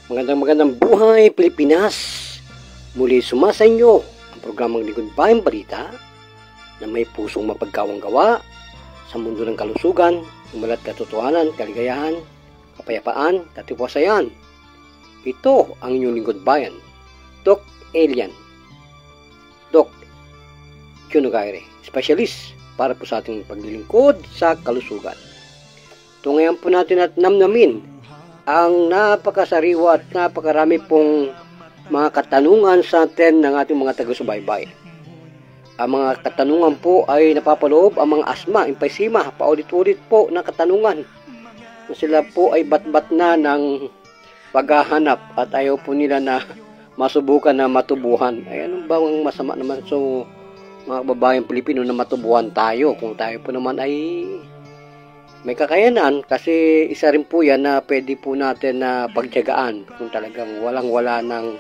Magandang buhay Pilipinas! Muli sumasa inyo ang programang Lingkod Bayang Balita na may pusong mapagkawang gawa sa mundo ng kalusugan, umalat katotohanan, kaligayahan, kapayapaan, katiwasayan. Ito ang inyong Lingkod Bayan, Doc Elian, Doc Kyunogaire, specialist para po sa ating paglilingkod sa kalusugan. Tungayan po natin at namnamin ang napakasariwa at napakarami pong mga katanungan sa atin ng ating mga taga-subaybay. Ang mga katanungan po ay napapaloob ang mga asma, emphysema, paulit-ulit po na katanungan. Sila po ay bat-bat na ng paghahanap at ayaw po nila na masubukan na matubuhan. Ay anong bang masama naman so mga babayang Pilipino na matubuhan tayo kung tayo po naman ay may kakayanan, kasi isa rin po yan na pwede po natin na pagtiyagaan kung talagang walang-wala ng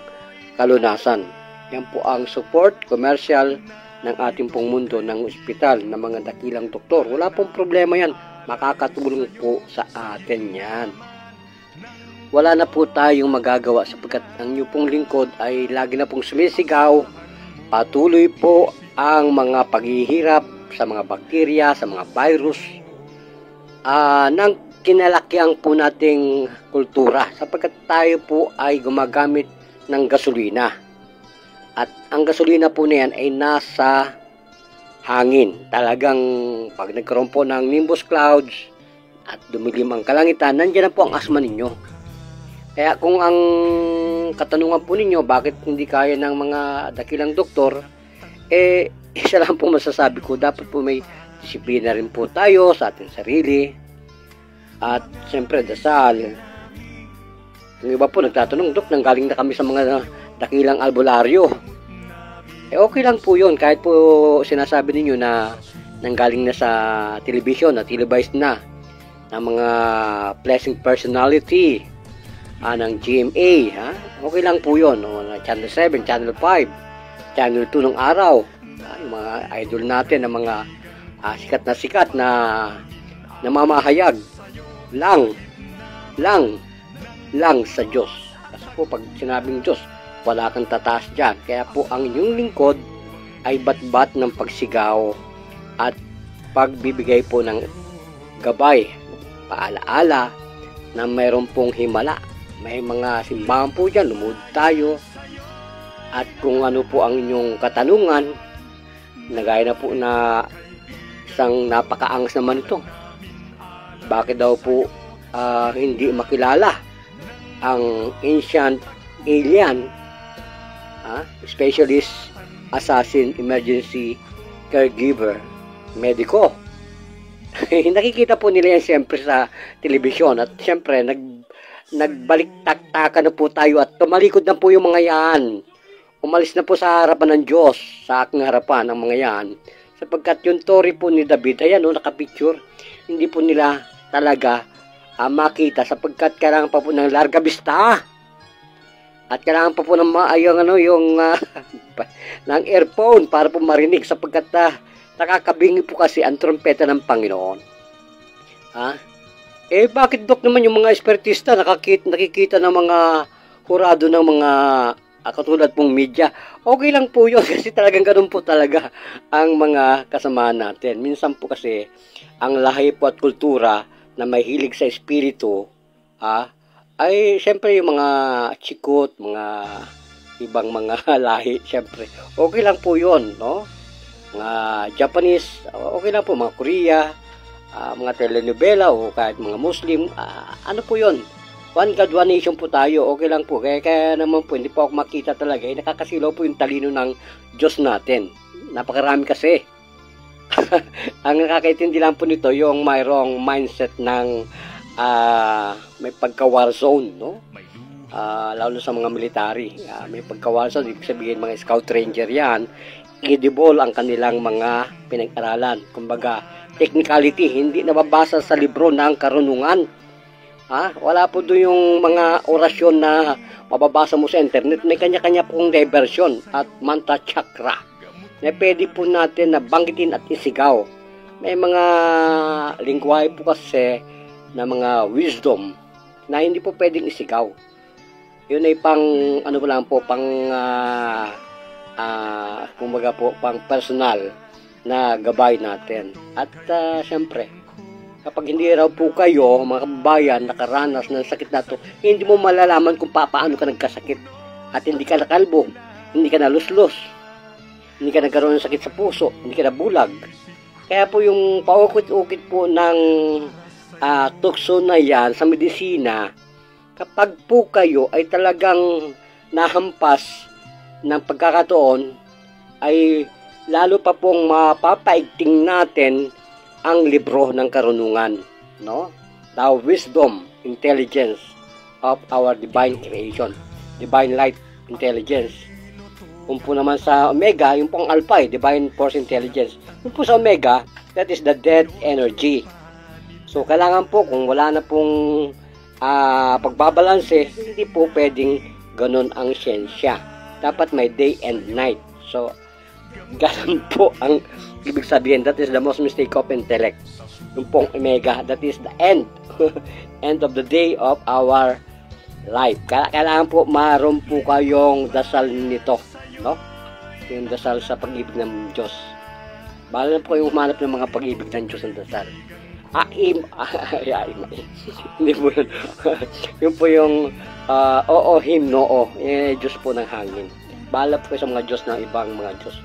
kalunasan. Yan po ang support commercial ng ating pong mundo ng ospital ng mga dakilang doktor. Wala pong problema yan. Makakatulong po sa atin yan. Wala na po tayong magagawa sapagkat ang inyong pong lingkod ay lagi na pong sumisigaw. Patuloy po ang mga paghihirap sa mga bakterya, sa mga virus, ng kinalakihan po nating kultura sapagkat tayo po ay gumagamit ng gasolina at ang gasolina po na yan ay nasa hangin. Talagang pag nagkaroon po ng nimbus clouds at dumilim ang kalangitan, nandiyan na po ang asma ninyo. Kaya kung ang katanungan po ninyo bakit hindi kaya ng mga dakilang doktor, isa lang po masasabi ko, dapat po may disiplina rin po tayo sa ating sarili at siyempre dasal. Yung iba po nagtatanong, Dok, nanggaling na kami sa mga dakilang albularyo. Okay lang po yun, kahit po sinasabi ninyo na nanggaling na sa television, na televised na ng mga blessing personality ng GMA, okay lang po yun, Channel 7, Channel 5, Channel 2 ng araw, yung mga idol natin ng mga sikat na namamahayag lang sa Diyos. Kasi po pag sinabing Diyos, wala kang tataas dyan. Kaya po ang inyong lingkod ay bat-bat ng pagsigaw at pagbibigay po ng gabay, paalaala na mayroon pong himala. May mga simbahan po dyan, lumuhod tayo. At kung ano po ang inyong katanungan, nagaya na po na isang napakaangas naman ito. Bakit daw po hindi makilala ang ancient alien, specialist, assassin, emergency caregiver, mediko? Nakikita po nila yan siyempre sa telebisyon at siyempre nagbalik-taktakan na po tayo at tumalikod na po yung mga yan. Umalis na po sa harapan ng Diyos, sa aking harapan ang mga yan. Sapagkat yung story po ni David, ayan nakapicture, hindi po nila talaga makita sapagkat kailangan pa po ng larga vista at kailangan pa po ng ng earphone para po marinig sapagkat nakakabingi po kasi ang trompeta ng Panginoon. Bakit, Dok, naman yung mga espiritista nakikita ng mga hurado ng mga katulad pong media? Okay lang po yun kasi talagang ganun po talaga ang mga kasamahan natin. Minsan po kasi ang lahi po at kultura na may hilig sa espiritu, ay siyempre yung mga chikot, mga ibang mga lahi, siyempre okay lang po yun, no? Mga Japanese, okay lang po, mga Korea, mga telenovela o kahit mga Muslim, ano po yun? One God, one nation po tayo, okay lang po. Kaya naman po, hindi po ako makita talaga. Nakakasilaw po yung talino ng Diyos natin. Napakarami kasi. Ang nakakaintindi lang po nito, yung mayroong mindset ng may pagka-war zone, no? Lalo sa mga military. May pagka-war zone, ibig sabihin mga scout ranger yan. Edible ang kanilang mga pinag-aralan. Kumbaga, technicality, hindi nababasa sa libro ng karunungan. Wala po doon yung mga orasyon na mababasa mo sa internet. May kanya-kanya pong diversion at mantra chakra na pwede po natin na banggitin at isigaw. May mga lingwahe po kasi na mga wisdom na hindi po pwedeng isigaw. Yun ay pang, ano po lang po, pang, kumbaga po, pang personal na gabay natin. At syempre, kapag hindi raw po kayo, mga kababayan, nakaranas ng sakit na to, hindi mo malalaman kung paano ka nagkasakit. At hindi ka nakalbo, hindi ka naluslos, hindi ka nagkaroon ng sakit sa puso, hindi ka nabulag. Kaya po yung paukit-ukit po ng tukso na yan sa medisina, kapag po kayo ay talagang nahampas ng pagkakataon, ay lalo pa pong mapapaigting natin ang libro ng karunungan, no? The wisdom, intelligence of our divine creation, divine light intelligence. Kung po naman sa Omega, yung pong Alpha, divine force intelligence. Kung po sa Omega, that is the dead energy. So, kailangan po, kung wala na pong pagbabalanse, hindi po pwedeng ganun ang siyensya. Dapat may day and night. So, ganun po ang ibig sabihin. That is the most mistake of intellect. Yung pong Omega, that is the end. End of the day of our life. Kailangan po maroon po kayong dasal nito, no? Yung dasal sa pag-ibig ng Diyos. Bahala po kayong humanap ng mga pag-ibig ng Diyos ng dasal. Hindi po yun. Yun po yung oo, him, noo. Diyos po ng hangin. Bahala po kayo sa mga Diyos ng ibang mga Diyos.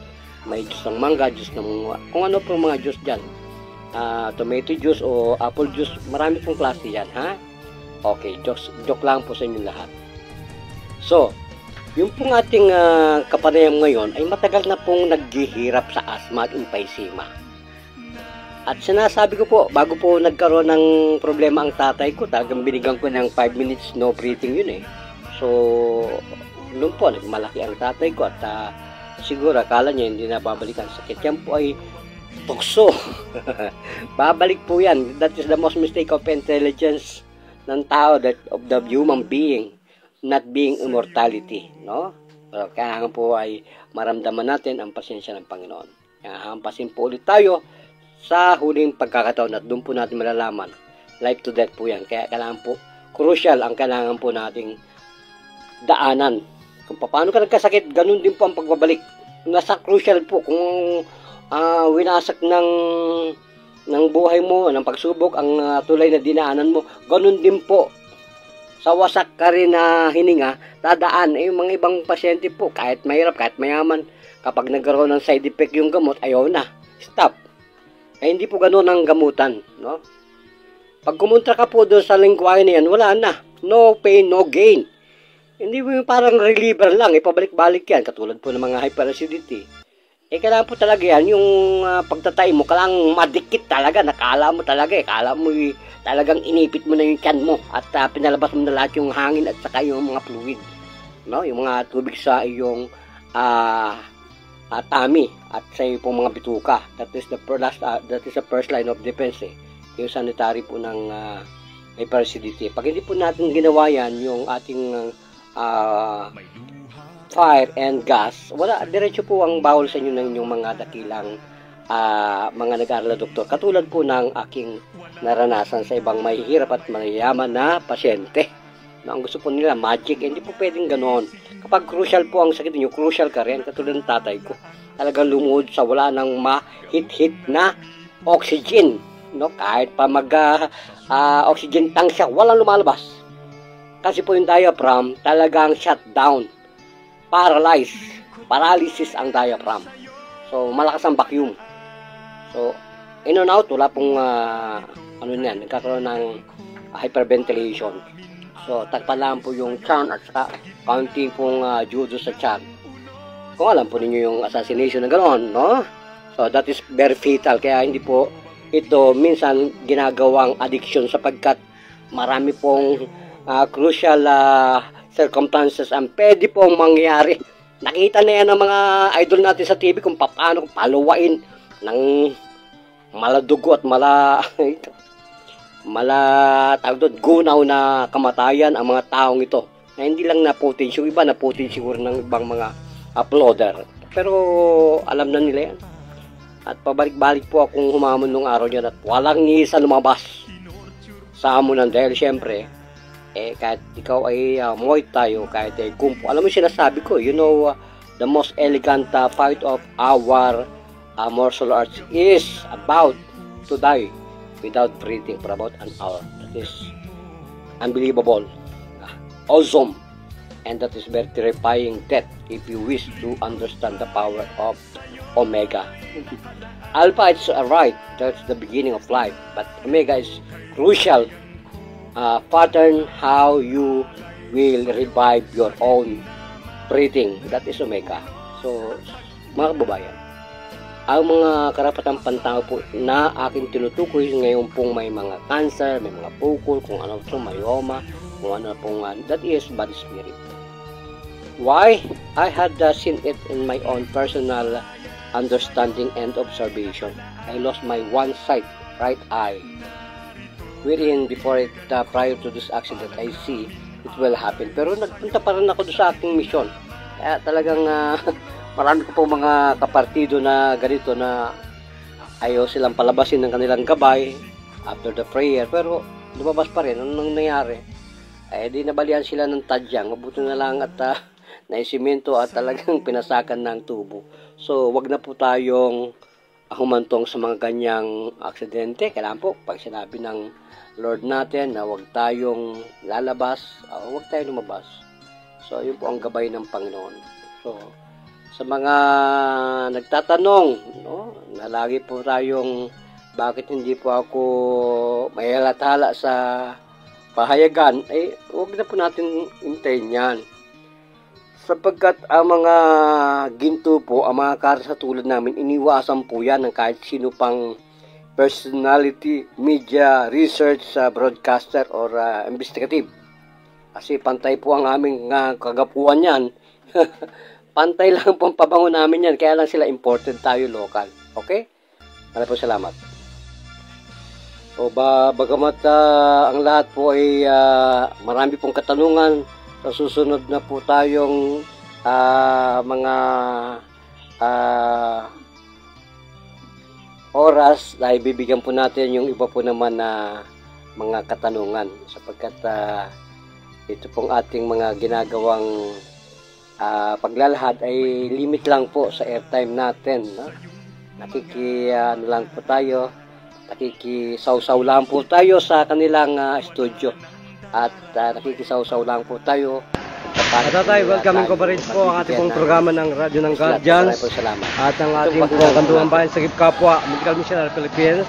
May Diyos ng mangga, Diyos ng kung ano po mga Diyos dyan. Tomato juice o apple juice. Marami pong klase yan, ha? Okay, joke lang po sa inyo lahat. So, yung pong ating kapanayam ngayon ay matagal na pong naghihirap sa asthma at emphysema. At sinasabi ko po, bago po nagkaroon ng problema ang tatay ko, talagang binigyan ko ng 5 minutes no breathing yun eh. So, noon po, nagmalaki ang tatay ko at siguro akala niya hindi na babalik ang sakit. Yan po ay tukso. Babalik po yan. That is the most mistake of intelligence ng tao, that of the human being, not being immortality, no? Pero kailangan po ay maramdaman natin ang pasensya ng Panginoon. Kaya hampasin po ulit tayo sa huling pagkakataon at doon po natin malalaman. Life to death po yan. Kaya kailangan po, crucial ang kailangan po nating daanan. Kung paano ka nagkasakit, ganun din po ang pagbabalik. Nasa crucial po kung winasak ng buhay mo, ng pagsubok, ang tulay na dinaanan mo, ganun din po. Sa wasak ka rin na hininga, dadaan. Yung mga ibang pasyente po, kahit mahirap, kahit mayaman, kapag nagkaroon ng side effect yung gamot, ayaw na. Stop. Hindi po ganun ang gamutan, no? Pag kumontra ka po doon sa lingwahe na yan, wala na. No pain, no gain. Hindi po yung parang reliever lang, ipabalik-balik yan, katulad po ng mga hyperacidity. Kailangan po talaga yan, yung pagtatay mo, kailangan madikit talaga, nakala mo talaga kala mo talagang inipit mo na yung tiyan mo at pinalabas mo na lahat yung hangin at saka yung mga fluid, no? Yung mga tubig sa iyong tummy at sa iyong pong mga bituka. That is the first line of defense, yung sanitary po ng hyperacidity. Pag hindi po natin ginawa yan, yung ating fire and gas, wala, diretso po ang bawal sa inyo ng inyong mga dakilang mga nag-aaral na doktor. Katulad po ng aking naranasan sa ibang mahihirap at mayayaman na pasyente. Na ang gusto po nila, magic. Hindi po pwedeng ganoon. Kapag crucial po ang sakit niyo, crucial ka rin. Katulad ng tatay ko. Talagang lumuhod sa wala ng ma-hit-hit na oxygen. No? Kahit pa mag-oxygen tank siya, walang lumalabas. Kasi po yung diaphragm talagang shutdown. Paralysis ang diaphragm. So, malakas ang vacuum. So, in and out, wala pong, nagkakaroon ng hyperventilation. So, takpan lang po yung chan at saka counting pong judo sa chan. Kung alam po ninyo yung assassination na gano'n, no? So, that is very fatal. Kaya hindi po ito minsan ginagawang addiction sapagkat marami pong crucial circumstances ang pwede pong mangyari. Nakita na yan ng mga idol natin sa TV kung paano paluwain ng maladugo at gunaw na kamatayan ang mga taong ito. Na hindi lang naputin, yung iba naputin siguro ng ibang mga uploader. Pero alam na nila yan. At pabalik-balik po akong humamon nung araw niyan at walang ni isa lumabas sa amunan dahil syempre kahit ikaw ay Muay Thai o kahit ay Kung Fu, alam mo yung sinasabi ko, the most elegant fight of our martial arts is about to die without breathing for about an hour. That is unbelievable, awesome, and that is very terrifying death if you wish to understand the power of Omega. Alpha is right, that's the beginning of life, but Omega is crucial pattern how you will revive your own breathing. That is Omega. So, mga kababayan, ang mga karapatang pantao po na aking tinutukoy ngayon pong may mga cancer, may mga bukol, kung ano po, myoma, kung ano pong, that is body spirit. Why? I had seen it in my own personal understanding and observation. I lost my one sight, right eye. Wherein before it, prior to this accident, I see it will happen. Pero nagpunta pa rin ako doon sa aking mission. Kaya talagang marami ko po mga kapartido na ganito na ayaw silang palabasin ng kanilang gabay after the prayer. Pero lumabas pa rin. Anong nangyari? Di nabalian sila ng tadyang. Mabuti na lang at naisimento at talagang pinasakan ng tubo. So, wag na po tayong humantong sa mga ganyang aksidente. Kailangan po, pag sinabi ng Lord natin na wag tayong lalabas, wag tayong lumabas. So, yun po ang gabay ng Panginoon. So, sa mga nagtatanong, no, na lagi po tayong bakit hindi po ako may halathala sa pahayagan, wag na po natin hintayin yan. Sapagkat ang mga ginto po, ang mga karsa tulad namin, iniwasan po yan ng kahit sino pang personality, media, research, broadcaster, or investigative. Kasi pantay po ang aming kagapuan yan. Pantay lang po ang pabango namin yan. Kaya lang sila imported, tayo local. Okay? Maraming po salamat. O bagamat ang lahat po ay marami pong katanungan, sa susunod na po tayong mga oras na ibibigyan po natin yung iba po naman na mga katanungan sapagkat ito pong ating mga ginagawang paglalahad ay limit lang po sa airtime natin, no? Lang po tayo, nakikisaw-saw lang po tayo sa kanilang studio at nakikisaw-saw lang po tayo. Tatay, welcome coverage po ang ating pong programa ng Radyo ng Guardians at ang ating pong Kanduang Bayan sa Kapwa, Medical Missionary Philippines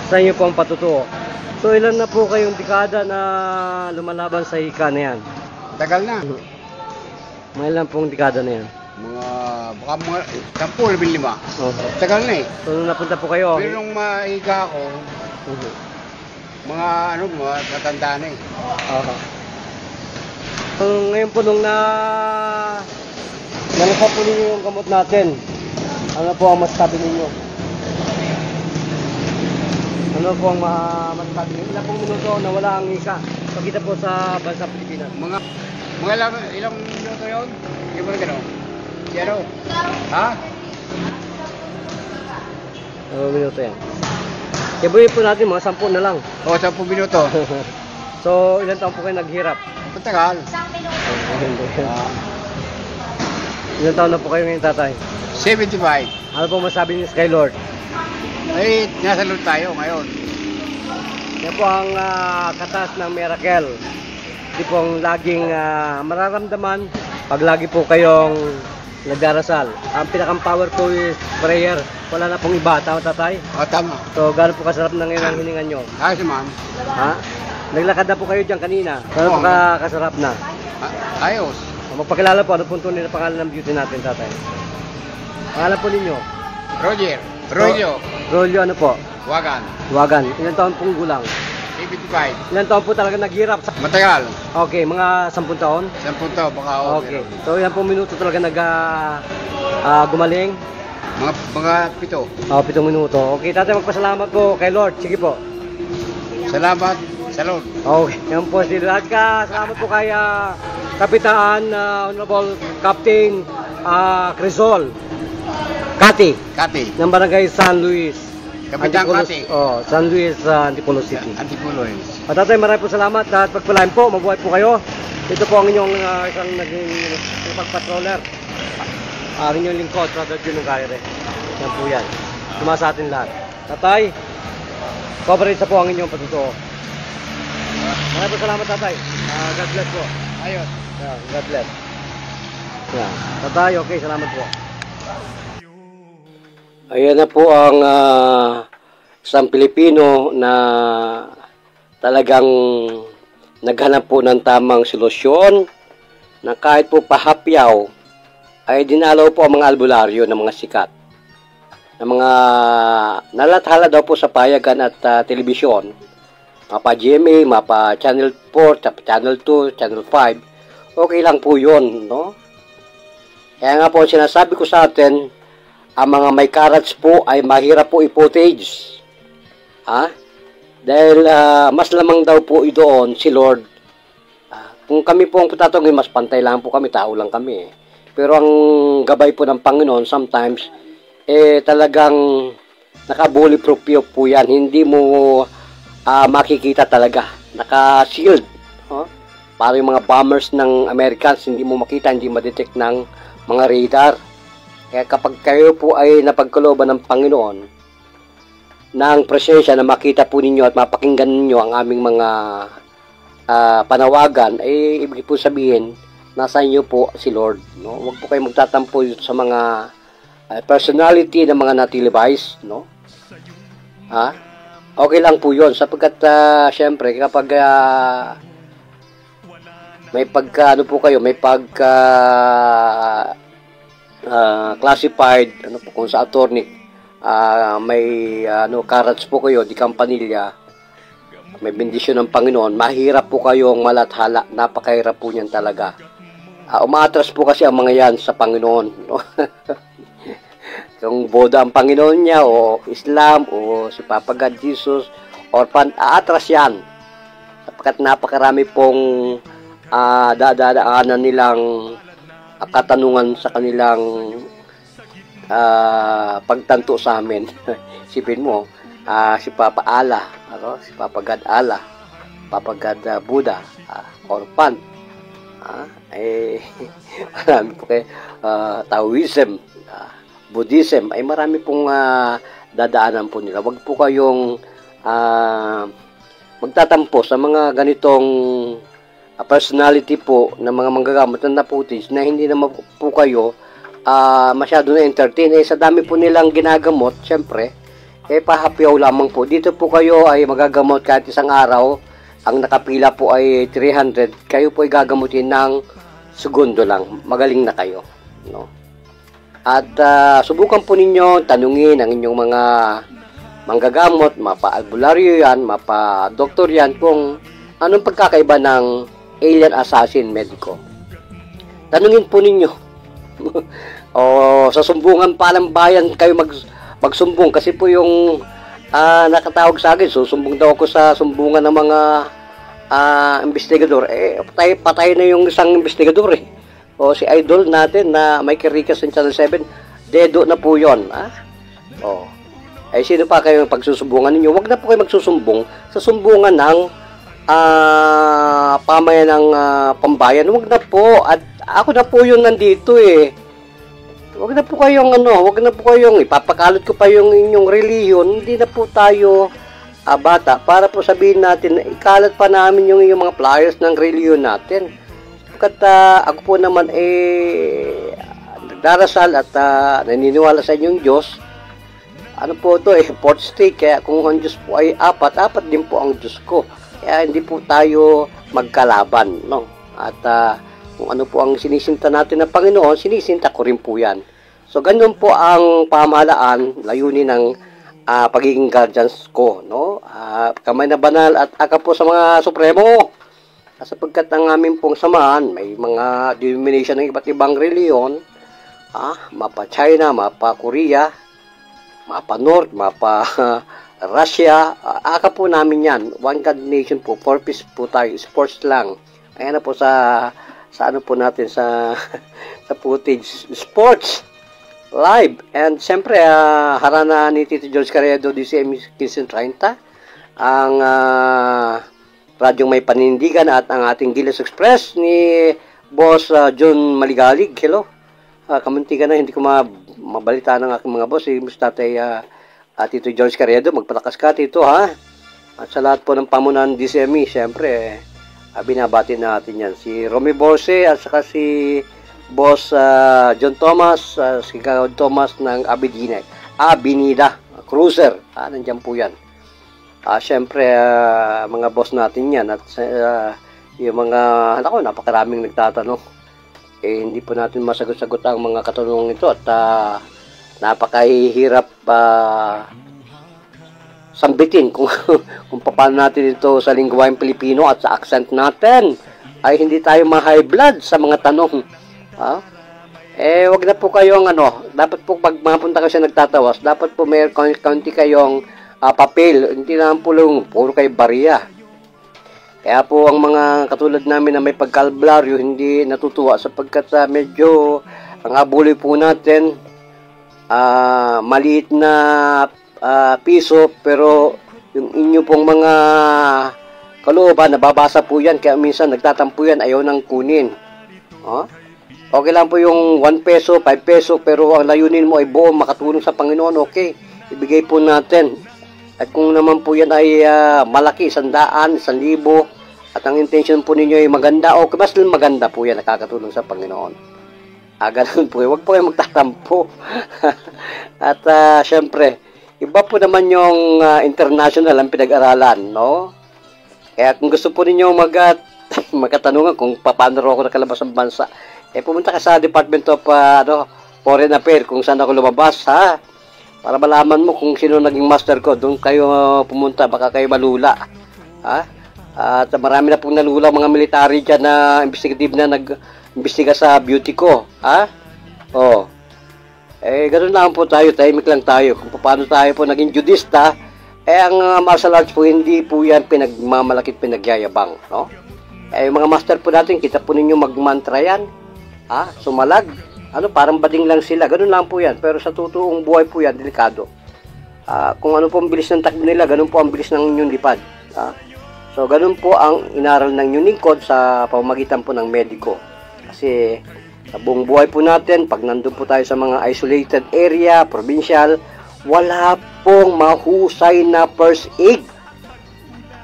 sa inyo pong patutuo. So ilan na po kayong dekada na lumalaban sa hika na yan? Tagal na. Mga ilan pong dekada na yan? Baka mga 10-15. Tagal na eh. So nung napunta po kayo? Pero nung mahiga ako, mga matanda na eh. Ngayon po nung nalasa po ninyo yung gamot natin, ano po ang masasabi ninyo? Ano po ang masasabi ninyo? Ilang pong minuto na wala ang hika pagkita po sa bansa Pilipinas? Mga ilang minuto yun? Hindi mo na gano'n? Zero? Ha? Ilang minuto yan? Ibuhin po natin mga 10 na lang. O, 10 minuto. So, ilan taon po kayo naghirap? Patagal. Ilan taon na po kayo ngayon, tatay? 75. Ano po masabi niyo kay Lord? Ay, nasa Lord tayo ngayon. Yan po ang katas ng miracle. Hindi po ang laging mararamdaman pag lagi po kayong nagdarasal. Ang pinakang power po is prayer. Wala na pong iba. Tama, tatay? O, tama. So, gano'n po kasarap na ngayon ang hiningan nyo? Ayos naman. Ha? Naglakad na po kayo dyan kanina. Gano'n po kasarap na? Ayos. Magpakilala po. Ano po tunay na pangalan ng beauty natin, tatay? Pangalan po ninyo? Roger. Rolyo. Rolyo, ano po? Wagan. Wagan. Ilan taon pong gulang? 75. Ilan taon po talaga naghirap? Matagal. Okay, mga 10 taon? 10 taon, baka okay. So, ilan pong minuto talaga gumaling? Mga 7. 7 minuto. Okay, tatay, magpasalamat po kay Lord. Sige po. Salamat sa Lord. Okay, yan po si Lord. Salamat po kay Kapitan Honorable Captain Crisol Kati ng Barangay San Luis. Kapitan Kati. San Luis, Antipolo City. Antipolo City. Tatay, maraming po salamat at pagpalain po, mabuhay po kayo. Ito po ang inyong isang naging pagpatroller. Ang inyong lingkod, Brother Junong Kaire. Yan po yan. Suma sa atin lahat. Tatay, coverage na po ang inyong patutuo. Maraming po salamat, Tatay. God bless po. Ayun. Yeah, God bless. Yeah. Tatay, okay, salamat po. Ayan na po ang isang Pilipino na talagang naghanap po ng tamang solusyon na kahit po pahapyaw ay dinalaw po ang mga albularyo ng mga sikat. Ng mga nalathala daw po sa payagan at telebisyon. Mapa GMA, mapa Channel 4, Channel 2, Channel 5. Okay lang po yun, no? Kaya nga po sinasabi ko sa atin, ang mga may karats po ay mahirap po i-footage. Dahil mas lamang daw po doon si Lord. Kung kami po ang putatongin, mas pantay lang po kami, tao lang kami. Pero ang gabay po ng Panginoon, sometimes, talagang naka-bulletproof po yan. Hindi mo makikita talaga. Naka-shield. Para yung mga bombers ng Americans, hindi mo makita, hindi ma-detect ng mga radar. Kaya kapag kayo po ay napagkalooban ng Panginoon, ng presensya na makita po ninyo at mapakinggan ninyo ang aming mga panawagan, ibig po sabihin, nasa inyo po si Lord. No? Huwag po kayo magtatampo sa mga personality ng mga natilibais. No? Okay lang po yun, sapagkat syempre, kapag may pagka, ano po kayo, may pagka classified, ano po, kung sa attorney, may karats po kayo, di kampanilya, may bendisyon ng Panginoon, mahirap po kayong malathala, napakahirap po niyan talaga. Umaatras po kasi ang mga yan sa Panginoon. No? Kung Buddha ang Panginoon niya, o Islam, o si Papa God, Jesus, or aatras yan. Sapagkat napakarami pong dadaanan nilang katanungan sa kanilang pagtanto sa amin. Isipin mo, si Papa Allah, si Papa God Allah, Papa God Buddha, Orpan, marami po kayo, Taoism, Buddhism, ay marami pong dadaanan po nila. Huwag po kayong magtatampo sa mga ganitong personality po ng mga manggagamot na footage na hindi naman po kayo masyado na entertain. Sa dami po nilang ginagamot, syempre, pahapyaw lamang po. Dito po kayo ay magagamot kahit isang araw. Ang nakapila po ay 300. Kayo po ay gagamutin ng segundo lang. Magaling na kayo. No? At subukan po ninyo, tanungin ang inyong mga manggagamot, mapa-albularyo yan, mapa-doktor yan, kung anong pagkakaiba ng alien assassin medico. Tanungin po ninyo. O sa sumbungan pa ng bayan kayo magsumbong, kasi po yung nakatawag sa akin, susumbong daw ako sa sumbungan ng mga investigador. Patay na yung isang investigador eh. O si idol natin na Mike Ricas ng Channel 7, dedo na po yun. Sino pa kayo pagsusumbungan ninyo? Huwag na po kayo magsusumbong sa sumbungan ng pamayan ng pambayan. Huwag na po. At ako na po yung nandito eh. Huwag na po kayong ipapakalot ko pa yung inyong reliyon. Hindi na po tayo bata para po sabihin natin na ikalat pa namin yung mga flyers ng reliyon natin. Ako po naman nagdarasal at naniniwala sa inyong Diyos. Ano po ito fourth state, kaya kung ang Diyos po ay apat din po ang Diyos ko. Kaya hindi po tayo magkalaban, no? At kung ano po ang sinisinta natin ng Panginoon, sinisinta ko rin po yan. So ganun po ang pamahalaan, layunin ng pagiging guardians ko, no? Kamay na banal at aka po sa mga supremo. Sapagkat ang aming pong samahan, may mga denomination ng iba't ibang reliyon, mapa China, mapa Korea, mapa North, mapa Russia, aka po namin yan. One God nation po, for peace po tayo, sports lang. Ayan na po sa ano po natin sa footage, sports live. And siyempre, harana ni Tito George Carriedo, DCM 1530, ang radyong may panindigan at ang ating Gilas Express ni Boss John Maligalig. Hello. Kamuntikan na, hindi ko mabalita ng aking mga boss. Si Tatay Tito George Carriedo, magpalakas ka, Tito, ha? At sa lahat po ng pamunan DCME, syempre, binabati natin yan. Si Romy Borse at saka si Boss John Thomas, si John Thomas ng Abinida Cruiser. Nandiyan po yan. Syempre, mga boss natin yan. At yung mga, napakaraming nagtatanong. Hindi po natin masagot-sagot ang mga katanungan ito at napakahihirap sambitin kung paano natin ito sa lingwaheng Pilipino at sa accent natin ay hindi tayo ma-high blood sa mga tanong. Wag na po kayong dapat po pag mapunta kayo sa nagtatawas, dapat po may kaunti kayong papel, hindi naman po lang puro kayo bariya. Kaya po ang mga katulad namin na may pagkalblaryo hindi natutuwa sapagkat medyo ang abuloy po natin maliit na piso pero yung inyo pong mga kalooban nababasa po yan kaya minsan nagtatampo yan, ayaw nang kunin. Okay lang po yung 1 peso, 5 peso pero ang layunin mo ay buo makatulong sa Panginoon, okay, ibigay po natin. At kung naman po yan ay malaki, 100, 1,000, at ang intention po ninyo ay maganda, okay, mas maganda po yan, nakakatulong sa Panginoon. Ganun po, huwag po kayo magtatampo. At syempre, iba po naman yung international ang pinag-aralan, no? Kaya kung gusto po ninyo magkatanungan kung paano rin ako nakalabas ng bansa, pumunta ka sa Department of Foreign Affairs kung saan ako lumabas, ha? Para malaman mo kung sino naging master ko, doon kayo pumunta, baka kayo malula. At marami na pong nalula mga military dyan na investigative na nag-imbestiga sa beauty ko. Ganun lang po tayo, tahimik lang tayo. Kung paano tayo po naging judista, ang martial arts po, hindi po yan pinagmamalakit, pinagyayabang. No? Yung mga master po natin, kita po ninyo magmantra yan. Sumalag. Parang bading lang sila. Ganun lang po yan. Pero sa totoong buhay po yan, delikado. Kung ano po ang bilis ng takbo nila, ganun po ang bilis ng inyong lipad. So, ganun po ang inaral ng Union Code sa pamamagitan po ng mediko. Kasi, sa buong buhay po natin, pag nandun po tayo sa mga isolated area, provincial, wala pong mahusay na first aid.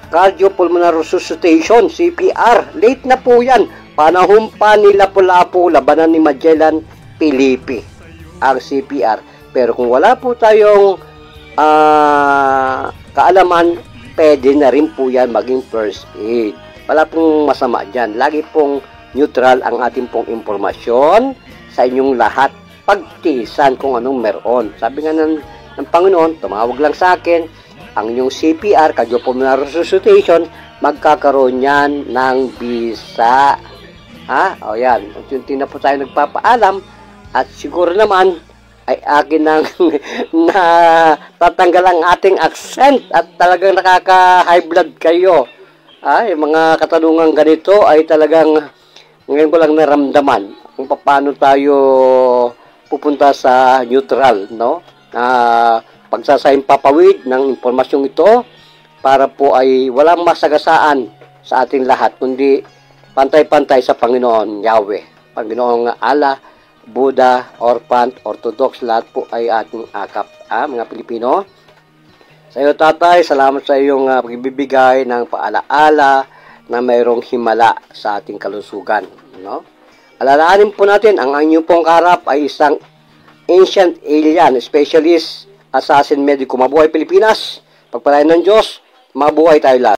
Cardiopulmonary resuscitation, CPR. Late na po yan. Panahon pa nila Lapu-Lapu, labanan ni Magellan Felipe ang CPR. Pero kung wala po tayong kaalaman, pwede na rin po yan maging first aid. Wala pong masama dyan. Lagi pong neutral ang ating pong impormasyon sa inyong lahat. Pagtisan kung anong meron. Sabi nga ng Panginoon, tumawag lang sa akin, ang inyong CPR, cardiopulmonary resuscitation, magkakaroon yan ng bisa. Yan. Unti-unti na po tayo nagpapaalam at siguro naman ay akin nang tatanggal ang ating accent at talagang nakaka-high blood kayo. Yung mga katanungan ganito ay talagang ngayon ko lang naramdaman kung paano tayo pupunta sa neutral, no? Pagsasahimpapawid ng impormasyong ito para po ay walang masagasaan sa ating lahat, kundi pantay-pantay sa Panginoon Yahweh, Panginoong Allah, Buddha, Orphan, Orthodox, lahat po ay ating akap, mga Pilipino. Sa iyo, Tatay, salamat sa iyong pagbibigay ng paalaala na mayroong himala sa ating kalusugan. No? Alalahanin po natin, ang inyong pong kaharap ay isang ancient alien, specialist, assassin medico. Mabuhay Pilipinas, pagpalain ng Diyos, mabuhay tayo lahat.